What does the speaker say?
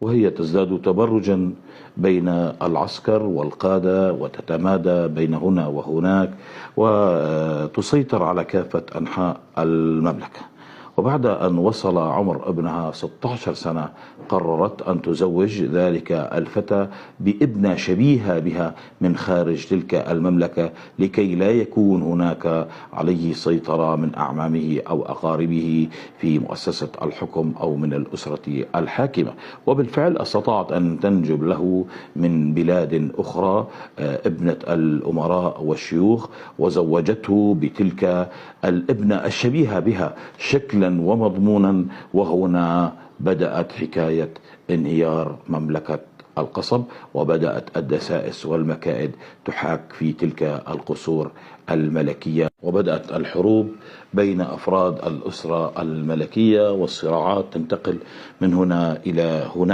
وهي تزداد تبرجا بين العسكر والقادة، وتتمادى بين هنا وهناك، وتسيطر على كافة أنحاء المملكة. وبعد أن وصل عمر ابنها 16 سنة قررت أن تزوج ذلك الفتى بابنة شبيهة بها من خارج تلك المملكة، لكي لا يكون هناك عليه سيطرة من أعمامه أو أقاربه في مؤسسة الحكم أو من الأسرة الحاكمة. وبالفعل استطاعت أن تنجب له من بلاد أخرى ابنة الأمراء والشيوخ، وزوجته بتلك الابنة الشبيهة بها شكلا ومضمونا. وهنا بدأت حكاية انهيار مملكة القصب، وبدأت الدسائس والمكائد تحاك في تلك القصور الملكية، وبدأت الحروب بين أفراد الأسرة الملكية، والصراعات تنتقل من هنا إلى هناك.